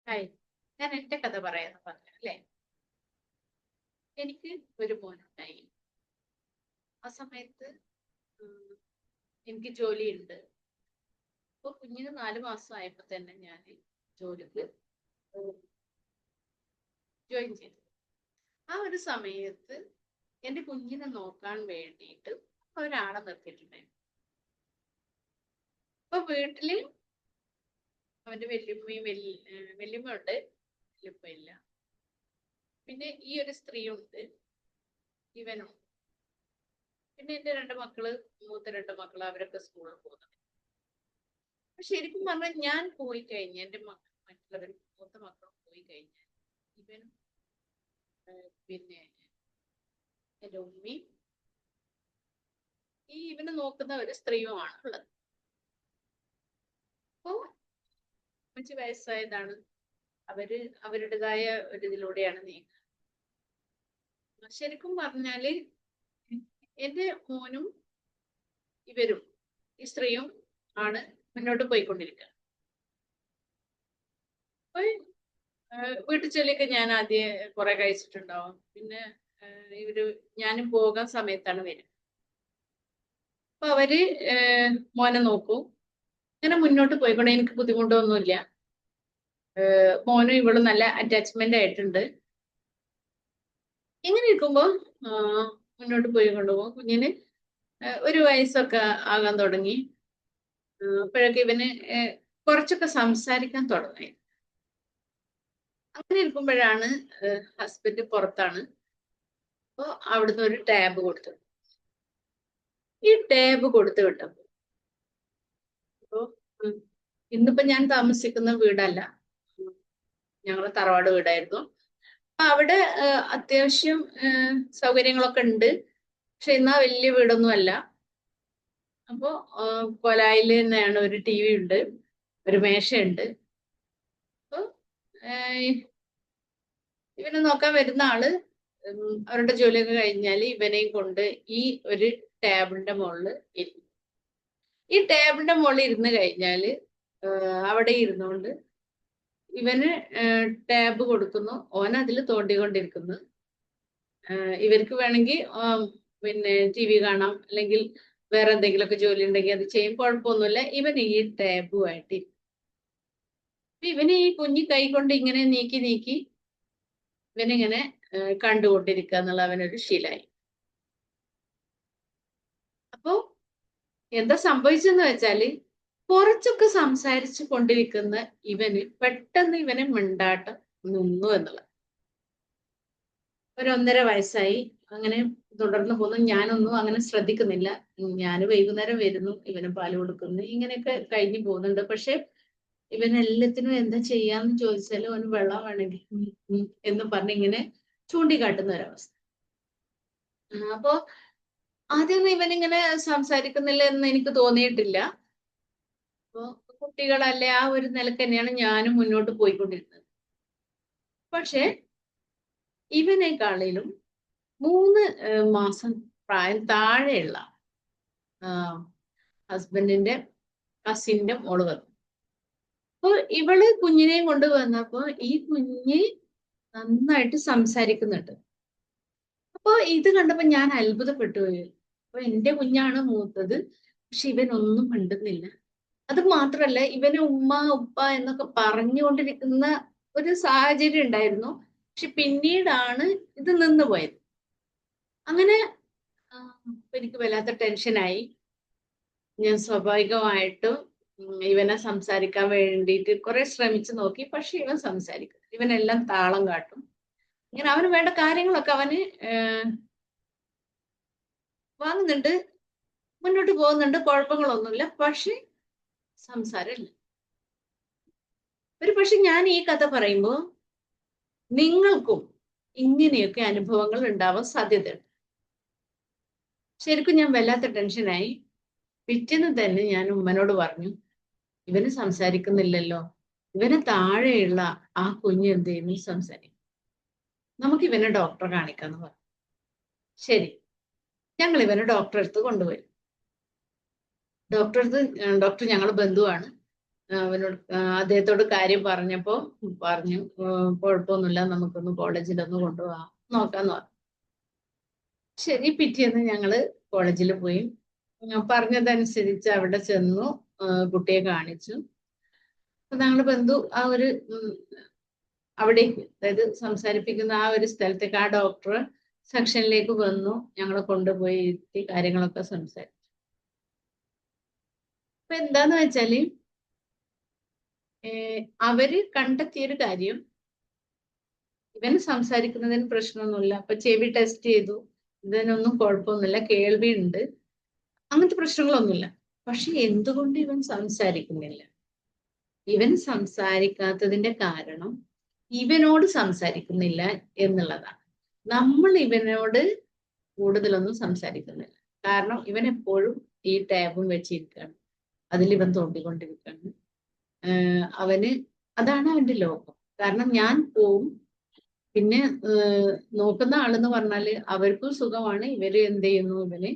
Hi. ഞാൻ എന്റെ കഥ പറയാന്ന് പറഞ്ഞു അല്ലേ? എനിക്ക് ഒരു മോനുണ്ടായി. ആ സമയത്ത് ഉം, എനിക്ക് ജോലിയുണ്ട്. അപ്പൊ കുഞ്ഞിന് 4 മാസം ആയപ്പോ തന്നെ ഞാൻ ജോലിക്ക് ജോയിൻ ചെയ്തു. ആ ഒരു സമയത്ത് എന്റെ കുഞ്ഞിനെ നോക്കാൻ വേണ്ടിയിട്ട് ഒരാളെ നിർത്തിയിട്ടുണ്ടായിരുന്നു. അപ്പൊ വീട്ടില് അവന്റെ വല്യമ്മയും വല്യമ്മ ഉണ്ട്, വല്യപ്പ ഇല്ല. പിന്നെ ഈ ഒരു സ്ത്രീയുണ്ട്, ഇവനും. പിന്നെ എന്റെ മൂത്ത രണ്ട് മക്കള് അവരൊക്കെ സ്കൂളിൽ പോകുന്നു. ശരിക്കും പറഞ്ഞാൽ ഞാൻ പോയി കഴിഞ്ഞ എന്റെ മറ്റുള്ളവർ മൂത്ത മക്കളും പോയി കഴിഞ്ഞാൽ ഇവനും പിന്നെ എന്റെ ഉമ്മയും ഇവനെ നോക്കുന്ന ഒരു സ്ത്രീയുമാണ് ഉള്ളത്. അപ്പോ 5 വയസ്സായതാണ്. അവരുടേതായ ഒരു ഇതിലൂടെയാണ് നീങ്ങുന്നത്. ശരിക്കും പറഞ്ഞാല് എന്റെ മോനും ഇവരും ഈ സ്ത്രീയും ആണ് മുന്നോട്ട് പോയിക്കൊണ്ടിരിക്കുക. അപ്പൊ വീട്ടു ജോലിയൊക്കെ ഞാൻ ആദ്യം കുറെ കഴിച്ചിട്ടുണ്ടാവും. പിന്നെ ഞാനും പോകാൻ സമയത്താണ് വരും. അപ്പൊ അവര് മോനെ നോക്കൂ. അങ്ങനെ മുന്നോട്ട് പോയിക്കൊണ്ട് എനിക്ക് ബുദ്ധിമുട്ടൊന്നുമില്ല. മോനും ഇവളും നല്ല അറ്റാച്ച്മെന്റ് ആയിട്ടുണ്ട്. ഇങ്ങനെ ഇരിക്കുമ്പോ മുന്നോട്ട് പോയി കൊണ്ടുപോകും. കുഞ്ഞിന് 1 വയസ്സൊക്കെ ആകാൻ തുടങ്ങി. അപ്പോഴൊക്കെ ഇവന് കുറച്ചൊക്കെ സംസാരിക്കാൻ തുടങ്ങി. അങ്ങനെ ഇരിക്കുമ്പോഴാണ് ഹസ്ബൻഡ് പുറത്താണ്. അപ്പൊ അവിടുന്ന് ഒരു ടാബ് കൊടുത്തു. ഈ ടാബ് കൊടുത്തു വിട്ടപ്പോ ഇന്നിപ്പോ ഞാൻ താമസിക്കുന്ന വീടല്ല, ഞങ്ങള് തറവാട് വീടായിരുന്നു. അപ്പൊ അവിടെ അത്യാവശ്യം സൗകര്യങ്ങളൊക്കെ ഉണ്ട്. പക്ഷെ എന്നാ വലിയ വീടൊന്നും അല്ല. അപ്പോ കൊലായിൽ തന്നെയാണ്. ഒരു TV ഉണ്ട്, ഒരു മേശയുണ്ട്. അപ്പൊ ഇവനെ നോക്കാൻ വരുന്ന ആള് അവരുടെ ജോലിയൊക്കെ കഴിഞ്ഞാല് ഇവനെയും കൊണ്ട് ഈ ഒരു ടേബിളിന്റെ മുകളിൽ ഇരിക്കും. ഈ ടേബിളിന്റെ മുകളിൽ ഇരുന്ന് കഴിഞ്ഞാല് അവിടെ ഇരുന്നുകൊണ്ട് ഇവന് ടാബ് കൊടുക്കുന്നു. ഓൻ അതിൽ തോണ്ടിക്കൊണ്ടിരിക്കുന്നു. ഇവർക്ക് വേണമെങ്കിൽ പിന്നെ TV കാണാം, അല്ലെങ്കിൽ വേറെ എന്തെങ്കിലുമൊക്കെ ജോലി ഉണ്ടെങ്കിൽ അത് ചെയ്യും, കുഴപ്പമൊന്നുമില്ല. ഇവൻ ഈ ടാബുമായിട്ട് ഇവന് ഈ കുഞ്ഞി കൈ കൊണ്ട് ഇങ്ങനെ നീക്കി നീക്കി ഇവനിങ്ങനെ കണ്ടുകൊണ്ടിരിക്കുക എന്നുള്ള അവനൊരു ശീലമായി. അപ്പോ എന്താ സംഭവിച്ചെന്ന് വെച്ചാല് കുറച്ചൊക്കെ സംസാരിച്ചു കൊണ്ടിരിക്കുന്ന ഇവന് പെട്ടെന്ന് ഇവനെ മിണ്ടാട്ടം നിന്നു എന്നുള്ളത്. 1 1/2 വയസ്സായി. അങ്ങനെ തുടർന്ന് പോകുന്നു. ഞാനൊന്നും അങ്ങനെ ശ്രദ്ധിക്കുന്നില്ല. ഞാൻ വൈകുന്നേരം വരുന്നു, ഇവന് പാല് കൊടുക്കുന്നു, ഇങ്ങനെയൊക്കെ കഴിഞ്ഞു പോകുന്നുണ്ട്. പക്ഷെ ഇവനെല്ലാത്തിനും എന്താ ചെയ്യാന്ന് ചോദിച്ചാൽ അവന് വെള്ളം വേണമെങ്കിൽ എന്ന് പറഞ്ഞ് ഇങ്ങനെ ചൂണ്ടിക്കാട്ടുന്ന ഒരവസ്ഥ. അപ്പോ ആദ്യമൊന്നും ഇവനിങ്ങനെ സംസാരിക്കുന്നില്ല എന്ന് എനിക്ക് തോന്നിയിട്ടില്ല. അപ്പോ കുട്ടികളല്ലേ, ആ ഒരു നിലക്ക് തന്നെയാണ് ഞാനും മുന്നോട്ട് പോയിക്കൊണ്ടിരുന്നത്. പക്ഷെ ഇവനെക്കാളിലും 3 മാസം പ്രായം താഴെയുള്ള ഹസ്ബൻഡിന്റെ കസിന്റെ മോള് വന്നു. അപ്പൊ ഇവള് കുഞ്ഞിനെയും കൊണ്ട് വന്നപ്പോ ഈ കുഞ്ഞ് നന്നായിട്ട് സംസാരിക്കുന്നുണ്ട്. അപ്പൊ ഇത് കണ്ടപ്പോ ഞാൻ അത്ഭുതപ്പെട്ടു പോയി. അപ്പൊ എന്റെ കുഞ്ഞാണ് മൂത്തത്, പക്ഷെ ഇവനൊന്നും മിണ്ടുന്നില്ല. അത് മാത്രല്ല, ഇവന് ഉമ്മ ഉപ്പ എന്നൊക്കെ പറഞ്ഞുകൊണ്ടിരിക്കുന്ന ഒരു സാഹചര്യം ഉണ്ടായിരുന്നു. പക്ഷെ പിന്നീടാണ് ഇത് നിന്ന് പോയത്. അങ്ങനെ എനിക്ക് വല്ലാത്ത ടെൻഷനായി. ഞാൻ സ്വാഭാവികമായിട്ടും ഇവനെ സംസാരിക്കാൻ വേണ്ടിയിട്ട് കുറെ ശ്രമിച്ചു നോക്കി. പക്ഷെ ഇവൻ സംസാരിക്കും, ഇവനെല്ലാം താളം കാട്ടും. ഇങ്ങനെ അവന് വേണ്ട കാര്യങ്ങളൊക്കെ അവന് വാങ്ങുന്നുണ്ട്, മുന്നോട്ട് പോകുന്നുണ്ട്, കുഴപ്പങ്ങളൊന്നുമില്ല. പക്ഷെ സംസാരമില്ല. പക്ഷെ ഞാൻ ഈ കഥ പറയുമ്പോൾ നിങ്ങൾക്കും ഇങ്ങനെയൊക്കെ അനുഭവങ്ങൾ ഉണ്ടാവാൻ സാധ്യതയുണ്ട്. ശരിക്കും ഞാൻ വല്ലാത്ത ടെൻഷനായി. പിറ്റേന്ന് തന്നെ ഞാൻ ഉമ്മനോട് പറഞ്ഞു, ഇവന് സംസാരിക്കുന്നില്ലല്ലോ, ഇവന് താഴെയുള്ള ആ കുഞ്ഞ് എന്ത് ചെയ്യുന്നു, സംസാരിക്കും, നമുക്ക് ഇവനെ ഡോക്ടറെ കാണിക്കാന്ന് പറഞ്ഞു. ശരി, ഞങ്ങൾ ഇവനെ ഡോക്ടറെ അടുത്ത് കൊണ്ടുപോയി. ഡോക്ടർ ഞങ്ങൾ ബന്ധുവാണ്. അവനോട് അദ്ദേഹത്തോട് കാര്യം പറഞ്ഞപ്പോ പറഞ്ഞു കുഴപ്പമൊന്നുമില്ല, നമുക്കൊന്ന് കോളേജിലൊന്ന് കൊണ്ടുപോകാം നോക്കാന്ന് പറഞ്ഞു. ശരി, പിറ്റേന്ന് ഞങ്ങള് കോളേജിൽ പോയി. പറഞ്ഞതനുസരിച്ച് അവിടെ ചെന്നു, കുട്ടിയെ കാണിച്ചു. അപ്പൊ ഞങ്ങളുടെ ബന്ധു ആ ഒരു അവിടേക്ക്, അതായത് സംസാരിപ്പിക്കുന്ന ആ ഒരു സ്ഥലത്തേക്ക്, ആ ഡോക്ടർ സെക്ഷനിലേക്ക് വന്നു. ഞങ്ങളെ കൊണ്ടുപോയി ഇരുത്തി കാര്യങ്ങളൊക്കെ സംസാരിച്ചു. അപ്പൊ എന്താന്ന് വെച്ചാല് അവര് കണ്ടെത്തിയൊരു കാര്യം, ഇവൻ സംസാരിക്കുന്നതിന് പ്രശ്നമൊന്നുമില്ല. അപ്പൊ ചെവി ടെസ്റ്റ് ചെയ്തു, ഇതിനൊന്നും കുഴപ്പമൊന്നുമില്ല, കേൾവി ഉണ്ട്, അങ്ങനത്തെ പ്രശ്നങ്ങളൊന്നുമില്ല. പക്ഷെ എന്തുകൊണ്ട് ഇവൻ സംസാരിക്കുന്നില്ല? ഇവൻ സംസാരിക്കാത്തതിന്റെ കാരണം ഇവനോട് സംസാരിക്കുന്നില്ല എന്നുള്ളതാണ്. നമ്മൾ ഇവനോട് കൂടുതലൊന്നും സംസാരിക്കുന്നില്ല. കാരണം ഇവൻ എപ്പോഴും ഈ ടാബും വെച്ചിരിക്കുകയാണ്, അതിൽ ഇവൻ തോണ്ടിക്കൊണ്ടിരിക്കുകയാണ്. അവന് അതാണ് അവന്റെ ലോകം. കാരണം ഞാൻ പോവും, പിന്നെ നോക്കുന്ന ആളെന്ന് പറഞ്ഞാല് അവർക്കും സുഖമാണ്. ഇവര് എന്ത് ചെയ്യുന്നു, ഇവന്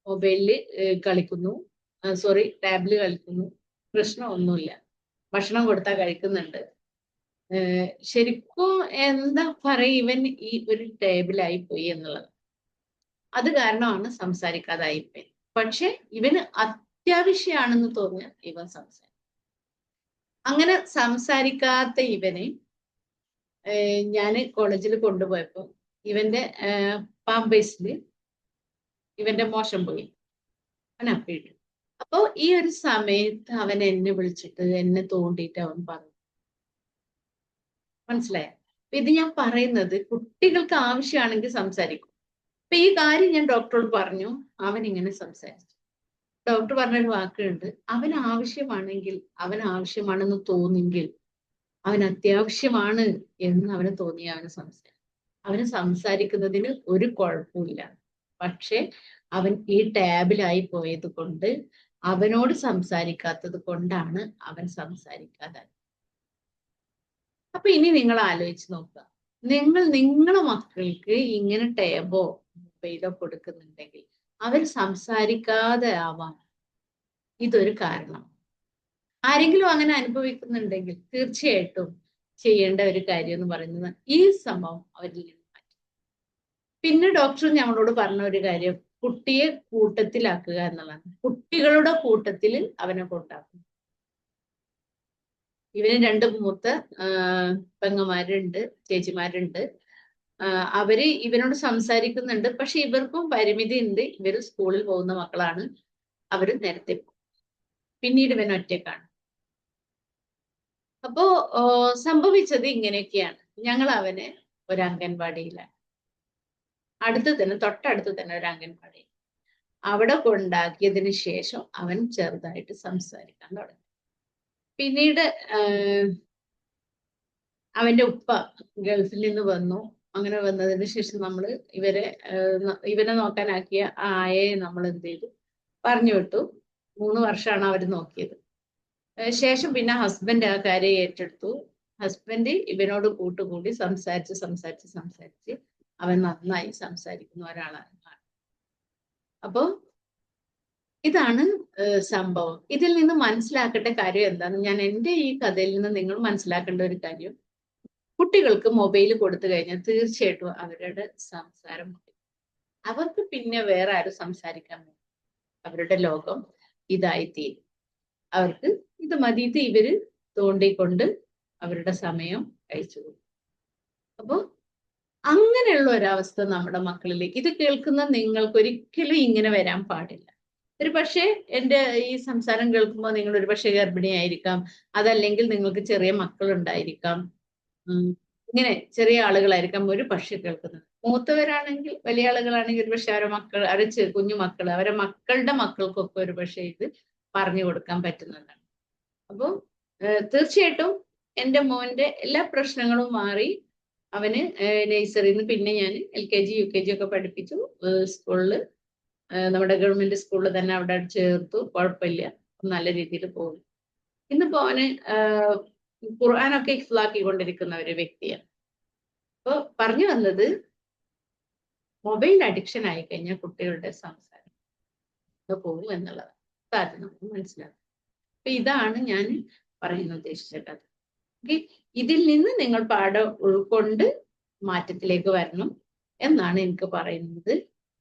മൊബൈലില് കളിക്കുന്നു, സോറി ടാബില് കളിക്കുന്നു, പ്രശ്നമൊന്നുമില്ല. ഭക്ഷണം കൊടുത്താൽ കഴിക്കുന്നുണ്ട്. ശരിക്കും എന്താ പറയുക, ഇവൻ ഈ ഒരു ടേബിളായി പോയി എന്നുള്ളത്. അത് കാരണമാണ് സംസാരിക്കാതായിപ്പോയി. പക്ഷെ ഇവന് അത്യാവശ്യമാണെന്ന് തോന്നിയാൽ ഇവൻ സംസാരിക്കും. അങ്ങനെ സംസാരിക്കാത്ത ഇവനെ ഞാൻ കോളേജിൽ കൊണ്ടുപോയപ്പോ ഇവന്റെ പാമ്പേഴ്സില് ഇവന്റെ മോശം പോയി, അവൻ അപ്പിട്ടു. അപ്പൊ ഈ ഒരു സമയത്ത് അവൻ എന്നെ വിളിച്ചിട്ട് എന്നെ തോണ്ടിയിട്ട് അവൻ പറഞ്ഞു, മനസ്സിലായോ? ഇത് ഞാൻ പറയുന്നത് കുട്ടികൾക്ക് ആവശ്യമാണെങ്കിൽ സംസാരിക്കും. അപ്പൊ ഈ കാര്യം ഞാൻ ഡോക്ടറോട് പറഞ്ഞു, അവൻ ഇങ്ങനെ സംസാരിച്ചു. ഡോക്ടർ പറഞ്ഞൊരു വാക്കുണ്ട്, അവൻ ആവശ്യമാണെങ്കിൽ, അവൻ ആവശ്യമാണെന്ന് തോന്നിയെങ്കിൽ, അവൻ അത്യാവശ്യമാണ് എന്ന് അവന് തോന്നിയ അവന് സംസാരിക്കും. അവന് സംസാരിക്കുന്നതിന് ഒരു കുഴപ്പമില്ല. പക്ഷെ അവൻ ഈ ടാബിലായി പോയത് കൊണ്ട്, അവനോട് സംസാരിക്കാത്തത് കൊണ്ടാണ് അവൻ സംസാരിക്കാതെ. അപ്പൊ ഇനി നിങ്ങൾ ആലോചിച്ച് നോക്കുക, നിങ്ങളെ മക്കൾക്ക് ഇങ്ങനെ ടാബോ മൊബൈലോ കൊടുക്കുന്നുണ്ടെങ്കിൽ അവർ സംസാരിക്കാതെ ആവാൻ ഇതൊരു കാരണം. ആരെങ്കിലും അങ്ങനെ അനുഭവിക്കുന്നുണ്ടെങ്കിൽ തീർച്ചയായിട്ടും ചെയ്യേണ്ട ഒരു കാര്യം എന്ന് പറയുന്നത് ഈ സംഭവം അവരിൽ നിന്ന് മാറ്റി. പിന്നെ ഡോക്ടർ ഞങ്ങളോട് പറഞ്ഞ ഒരു കാര്യം, കുട്ടിയെ കൂട്ടത്തിലാക്കുക എന്നുള്ളതാണ്. കുട്ടികളുടെ കൂട്ടത്തിൽ അവനെ കൊണ്ടാക്കും. ഇവന് 2 മൂത്ത പെങ്ങന്മാരുണ്ട്, ചേച്ചിമാരുണ്ട്. അവര് ഇവനോട് സംസാരിക്കുന്നുണ്ട്. പക്ഷെ ഇവർക്കും പരിമിതി ഉണ്ട്. ഇവര് സ്കൂളിൽ പോകുന്ന മക്കളാണ്. അവര് നേരത്തെ പോകും. പിന്നീട് ഇവൻ ഒറ്റക്കാണ്. അപ്പോ സംഭവിച്ചത് ഇങ്ങനെയൊക്കെയാണ്. ഞങ്ങൾ അവനെ ഒരു അംഗൻവാടിയിലാണ്, തൊട്ടടുത്ത് തന്നെ ഒരു അംഗൻവാടി. അവിടെ കൊണ്ടാക്കിയതിന് ശേഷം അവൻ ചെറുതായിട്ട് സംസാരിക്കാൻ തുടങ്ങി. പിന്നീട് അവന്റെ ഉപ്പ ഗൾഫിൽ നിന്ന് വന്നു. അങ്ങനെ വന്നതിന് ശേഷം നമ്മൾ ഇവനെ നോക്കാനാക്കിയ ആയയെ നമ്മൾ എന്ത് ചെയ്തു, പറഞ്ഞു വിട്ടു. 3 വർഷമാണ് അവർ നോക്കിയത്. ശേഷം പിന്നെ ഹസ്ബൻഡ് ആ കാര്യം ഏറ്റെടുത്തു. ഹസ്ബൻഡ് ഇവനോട് കൂട്ടുകൂടി സംസാരിച്ച് അവൻ നന്നായി സംസാരിക്കുന്ന ഒരാളാണ്. അപ്പോ ഇതാണ് സംഭവം. ഇതിൽ നിന്ന് മനസ്സിലാക്കേണ്ട കാര്യം എന്താണ്? ഞാൻ എൻ്റെ ഈ കഥയിൽ നിന്ന് നിങ്ങൾ മനസ്സിലാക്കേണ്ട ഒരു കാര്യം, കുട്ടികൾക്ക് മൊബൈൽ കൊടുത്തു കഴിഞ്ഞാൽ തീർച്ചയായിട്ടും അവരുടെ സംസാരം അവർക്ക് പിന്നെ വേറെ ആരും സംസാരിക്കാൻ പറ്റും. അവരുടെ ലോകം ഇതായിത്തീരും. അവർക്ക് ഇത് മതിയിട്ട് ഇവര് തോണ്ടിക്കൊണ്ട് അവരുടെ സമയം കഴിച്ചു പോകും. അപ്പൊ അങ്ങനെയുള്ള ഒരവസ്ഥ നമ്മുടെ മക്കളിലേക്ക്, ഇത് കേൾക്കുന്ന നിങ്ങൾക്ക് ഒരിക്കലും ഇങ്ങനെ വരാൻ പാടില്ല. ഒരു പക്ഷേ എൻ്റെ ഈ സംസാരം കേൾക്കുമ്പോൾ നിങ്ങൾ ഒരു പക്ഷേ ഗർഭിണിയായിരിക്കാം, അതല്ലെങ്കിൽ നിങ്ങൾക്ക് ചെറിയ മക്കളുണ്ടായിരിക്കാം, ഇങ്ങനെ ചെറിയ ആളുകളായിരിക്കാം ഒരു പക്ഷെ കേൾക്കുന്നത്. മൂത്തവരാണെങ്കിൽ, വലിയ ആളുകളാണെങ്കിൽ ഒരു പക്ഷെ അവരുടെ മക്കൾ, അവരുടെ കുഞ്ഞു മക്കൾ, അവരുടെ മക്കളുടെ മക്കൾക്കൊക്കെ ഒരു പക്ഷെ ഇത് പറഞ്ഞു കൊടുക്കാൻ പറ്റുന്നതാണ്. അപ്പോൾ തീർച്ചയായിട്ടും എൻ്റെ മോന്റെ എല്ലാ പ്രശ്നങ്ങളും മാറി. അവന് നഴ്സറിയിൽ നിന്ന് പിന്നെ ഞാൻ LKG UKG ഒക്കെ പഠിപ്പിച്ചു. സ്കൂളില്, നമ്മുടെ ഗവൺമെന്റ് സ്കൂളിൽ തന്നെ അവിടെ ചേർത്തു. കുഴപ്പമില്ല, നല്ല രീതിയിൽ പോകും. ഇന്നിപ്പോ അവന് ഖുർആനൊക്കെ ഹിഫ്ലാക്കിക്കൊണ്ടിരിക്കുന്ന ഒരു വ്യക്തിയാണ്. അപ്പൊ പറഞ്ഞു വന്നത്, മൊബൈൽ അഡിക്ഷൻ ആയി കഴിഞ്ഞാൽ കുട്ടികളുടെ സംസാരം പോകും എന്നുള്ളതാണ്. ആദ്യം നമുക്ക് മനസ്സിലാക്കാം. അപ്പൊ ഇതാണ് ഞാൻ പറയാൻ ഉദ്ദേശിച്ച കഥ. ഓക്കെ, ഇതിൽ നിന്ന് നിങ്ങൾ പാഠം ഉൾക്കൊണ്ട് മാറ്റത്തിലേക്ക് വരണം എന്നാണ് എനിക്ക് പറയുന്നത്.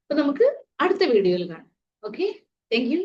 അപ്പൊ നമുക്ക് അടുത്ത വീഡിയോയിൽ കാണാം. Okay, thank you.